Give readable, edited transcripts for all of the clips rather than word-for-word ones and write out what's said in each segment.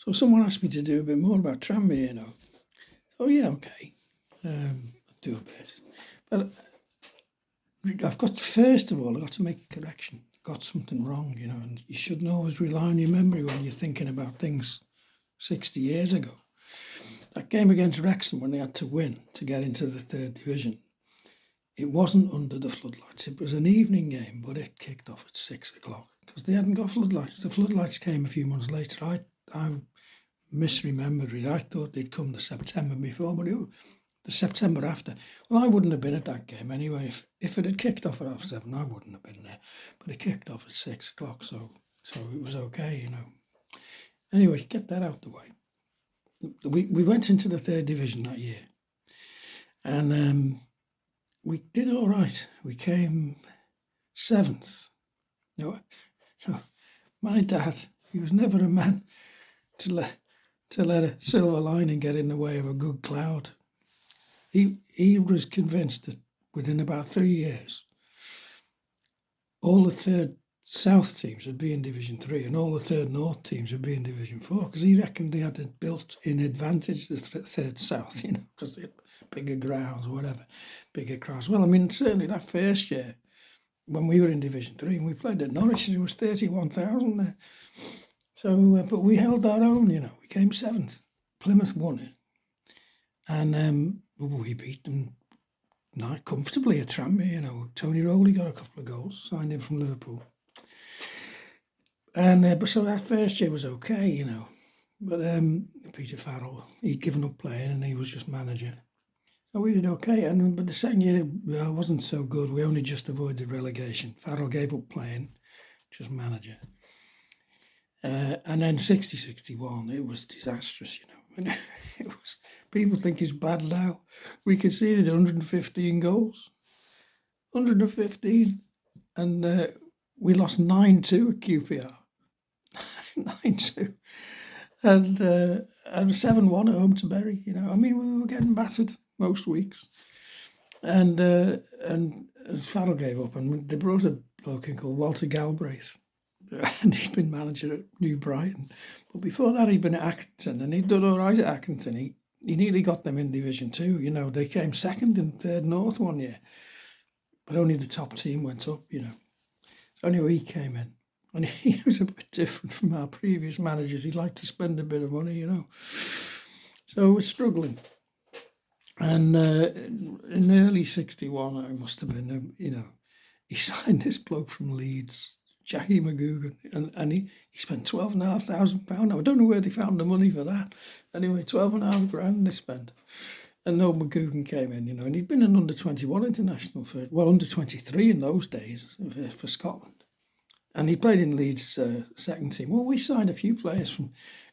So someone asked me to do a bit more about Tranmere, you know. Oh yeah, okay, I'll do a bit. But I've got, first of all, I've got to make a correction. Got something wrong, you know, and you shouldn't always rely on your memory when you're thinking about things 60 years ago. That game against Wrexham when they had to win to get into the third division, it wasn't under the floodlights. It was an evening game, but it kicked off at 6 o'clock because they hadn't got floodlights. The floodlights came a few months later. I misremembered it. I thought they'd come the September before, but the September after. Well, I wouldn't have been at that game anyway. If it had kicked off at 7:30, I wouldn't have been there. But it kicked off at 6 o'clock, so it was okay, you know. Anyway, get that out the way. We went into the third division that year, and we did all right. We came 7th. No, my dad, he was never a man to let a silver lining get in the way of a good cloud. He was convinced that within about 3 years, all the third South teams would be in Division 3 and all the third North teams would be in Division 4 because he reckoned they had a built-in advantage, the third South, you know, because they had bigger grounds or whatever, bigger crowds. Well, I mean, certainly that first year when we were in Division 3 and we played at Norwich, there was 31,000 there. So, but we held our own, you know. We came 7th. Plymouth won it. And we beat them not comfortably at Tranmere, you know. Tony Rowley got a couple of goals, signed in from Liverpool. And but so that first year was okay, you know. But Peter Farrell, he'd given up playing and he was just manager. So we did okay. But the second year wasn't so good. We only just avoided relegation. Farrell gave up playing, just manager. And then 60-61, it was disastrous, you know. It was, people think it's bad now. We conceded 115 goals. 115. And we lost 9-2 at QPR. 9-2. And 7-1 at home to Bury, you know. I mean, we were getting battered most weeks. And Farrell gave up, and they brought a bloke in called Walter Galbraith. And he'd been manager at New Brighton. But before that, he'd been at Accrington, and he'd done all right at Accrington. He nearly got them in Division 2. You know, they came second in third North one year. But only the top team went up, you know. So anyway, he came in. And he was a bit different from our previous managers. He liked to spend a bit of money, you know. So we're struggling. And in early 61, I must have been, you know, he signed this bloke from Leeds, Jackie McGugan, and he spent £12,500. I don't know where they found the money for that. Anyway, £12,500 they spent. And no, McGugan came in, you know, and he'd been an under-21 international for, well, under-23 in those days for Scotland. And he played in Leeds' second team. Well, we signed a few players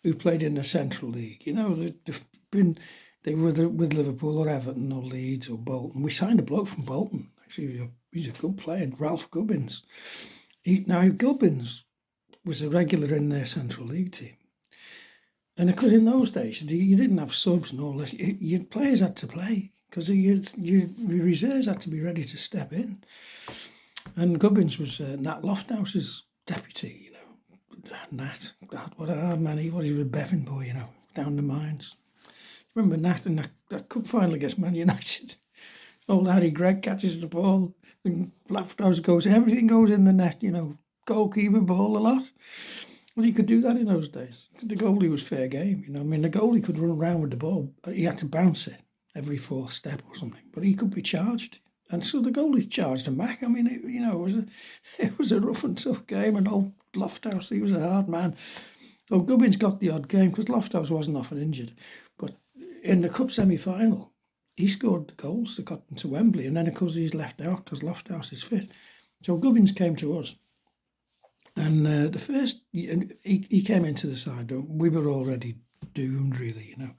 who played in the Central League. You know, they were with Liverpool or Everton or Leeds or Bolton. We signed a bloke from Bolton. Actually, he's a good player, Ralph Gubbins. Now, Gubbins was a regular in their Central League team. And because in those days, you didn't have subs and all this. Your players had to play because your reserves had to be ready to step in. And Gubbins was Nat Lofthouse's deputy, you know. Nat, God, what a hard man he was. He was a Bevan boy, you know, down the mines. Remember Nat in that cup final against Man United? Old Harry Gregg catches the ball and Lofthouse goes, everything goes in the net, you know, goalkeeper, ball, a lot. Well, you could do that in those days. The goalie was fair game, you know. I mean, the goalie could run around with the ball. He had to bounce it every fourth step or something, but he could be charged. And so the goalie charged him back. I mean, it was a rough and tough game. And old Lofthouse, he was a hard man. So Gubbins got the odd game because Lofthouse wasn't often injured. But in the cup semi-final, he scored the goals that got them to Wembley. And then, of course, he's left out because Lofthouse is fit. So Gubbins came to us. And the first, he came into the side. We were already doomed, really, you know.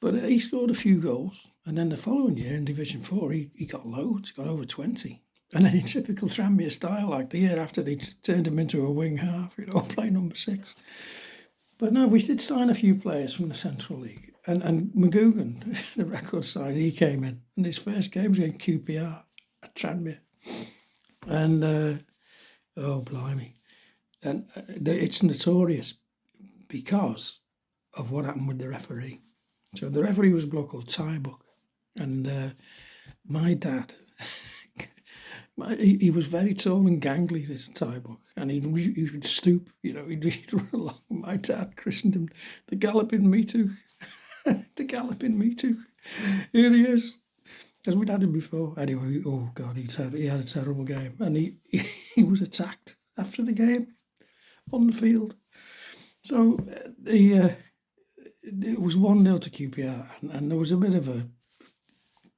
But he scored a few goals. And then the following year in Division 4, he got loads, got over 20. And then in typical Tranmere style, like the year after, they turned him into a wing half, you know, play number 6. But no, we did sign a few players from the Central League. And McGugan, the record side, he came in. And his first game was against QPR at Tranmere. And, oh, blimey. And it's notorious because of what happened with the referee. So the referee was a bloke called Tybuck, and my dad, he was very tall and gangly, this Tybuck, and he would stoop, he'd run along. My dad christened him the Galloping Me Too. The Galloping Me Too. Here he is. Because we'd had him before. Anyway, oh God, he had a terrible game. And he was attacked after the game on the field. So it was 1-0 to QPR, and there was a bit of a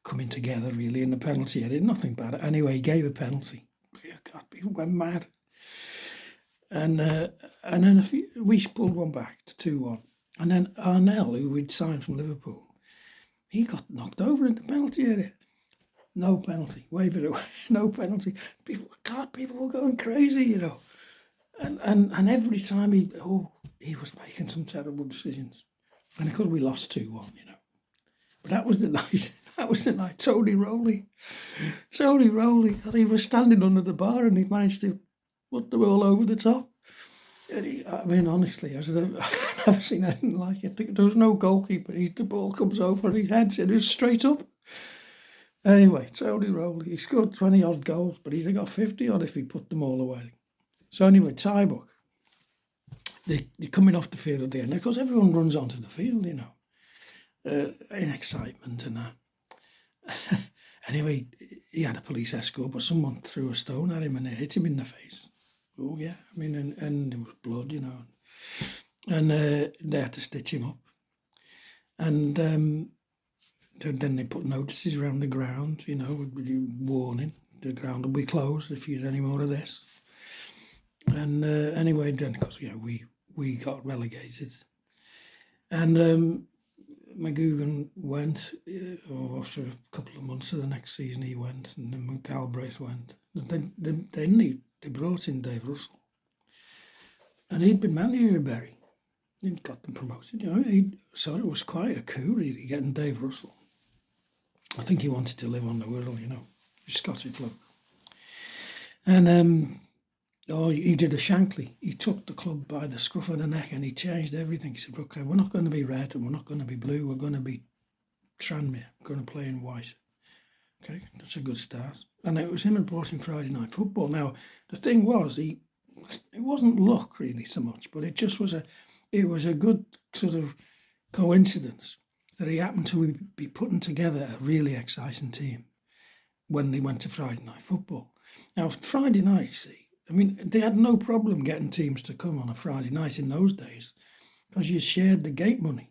coming together, really, in the penalty area. Nothing bad. Anyway, he gave a penalty. God, people went mad. And then we pulled one back to 2-1. And then Arnell, who we'd signed from Liverpool, he got knocked over in the penalty area. No penalty. Wave it away. No penalty. People were going crazy, And every time he was making some terrible decisions. And of course we lost 2-1, But that was the night. That was the night. Tony Rowley. He was standing under the bar and he managed to put the ball over the top. And honestly, I've never seen anything like it. There was no goalkeeper. The ball comes over and he heads it. It was straight up. Anyway, Tony Rowley, he scored 20-odd goals, but he'd have got 50-odd if he put them all away. So anyway, Tybuck, they're coming off the field at the end. Of course, everyone runs onto the field, in excitement and that. Anyway, he had a police escort, but someone threw a stone at him and it hit him in the face. Oh, yeah, and there was blood, And they had to stitch him up. And then they put notices around the ground, warning, the ground will be closed if you do any more of this. And anyway, then, of course, we got relegated. And McGugan went, after a couple of months of the next season he went, and then Galbraith went. Then they brought in Dave Russell. And he'd been manager of Bury. He'd got them promoted, So it was quite a coup, really, getting Dave Russell. I think he wanted to live on the Wirral, He's Scottish bloke. And he did a Shankly. He took the club by the scruff of the neck and he changed everything. He said, okay, we're not going to be red and we're not going to be blue. We're going to be Tranmere. We're going to play in white. Okay, that's a good start. And it was him who brought in Friday Night Football. Now, the thing was, it wasn't luck really so much, but it was a good sort of coincidence that he happened to be putting together a really exciting team when they went to Friday Night Football. Now, Friday night, see, they had no problem getting teams to come on a Friday night in those days because you shared the gate money.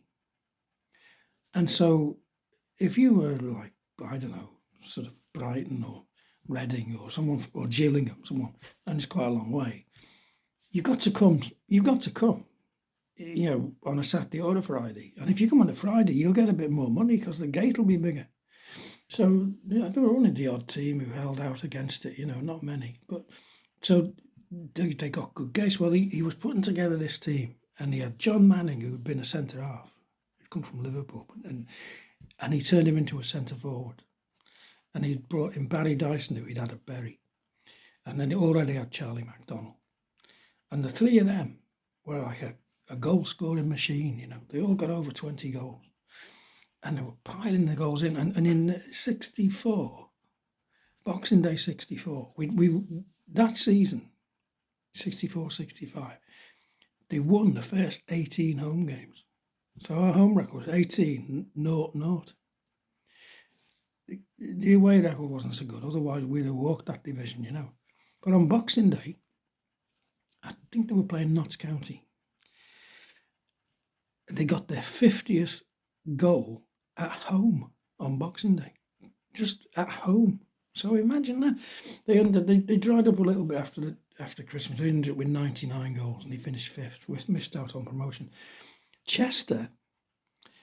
And so if you were like, I don't know, sort of Brighton or Reading or someone, or Gillingham, and it's quite a long way, you've got to come, on a Saturday or a Friday. And if you come on a Friday, you'll get a bit more money because the gate will be bigger. So there were only the odd team who held out against it, not many. But so they got good gates. Well, he was putting together this team, and he had John Manning, who had been a centre half, he'd come from Liverpool, and he turned him into a centre forward. And he'd brought in Barry Dyson, who he'd had at Bury, and then he already had Charlie McDonnell. And the three of them were like a goal-scoring machine, They all got over 20 goals. And they were piling the goals in. And in 64, Boxing Day 64, we that season, 64-65, they won the first 18 home games. So our home record was 18-0-0. The away record wasn't so good, otherwise we'd have walked that division, But on Boxing Day, I think they were playing Notts County. They got their 50th goal at home on Boxing Day, just at home. So imagine that. They dried up a little bit after Christmas. They ended up with 99 goals and he finished fifth. We missed out on promotion. Chester,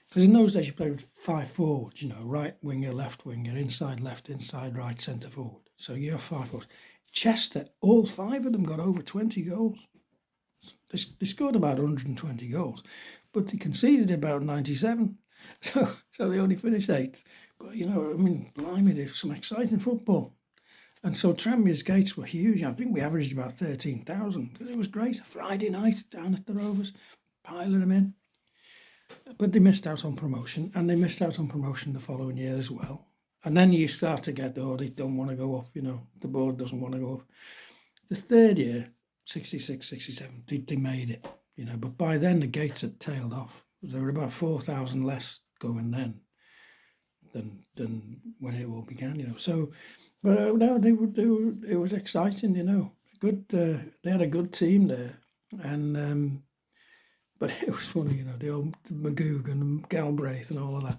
because in those days you played with 5 forwards, right winger, left winger, inside left, inside right, centre forward. So you have 5 forwards. Chester, all 5 of them got over 20 goals. They scored about 120 goals, but they conceded about 97. So they only finished 8th. But, blimey, there's some exciting football. And so Tranmere's gates were huge. I think we averaged about 13,000. It was great. Friday night down at the Rovers, piling them in. but they missed out on promotion, and they missed out on promotion the following year as well. And then you start to get, oh, they don't want to go up, the board doesn't want to go up. The third year, 66, 67, they made it, but by then the gates had tailed off. There were about 4,000 less going then than when it all began, So, but no, it was exciting, Good, they had a good team there, and but it was funny, the old Magog and Galbraith and all of that.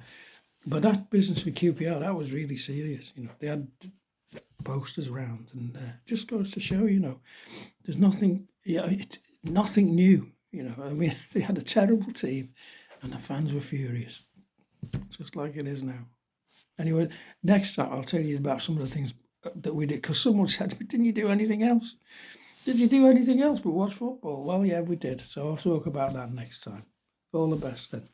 But that business with QPR, that was really serious. They had posters around, and just goes to show, there's nothing, nothing new. I mean, they had a terrible team, and the fans were furious, just like it is now. Anyway, next time I'll tell you about some of the things that we did, because someone said, "Didn't you do anything else? Did you do anything else but watch football?" Well, yeah, we did. So I'll talk about that next time. All the best then.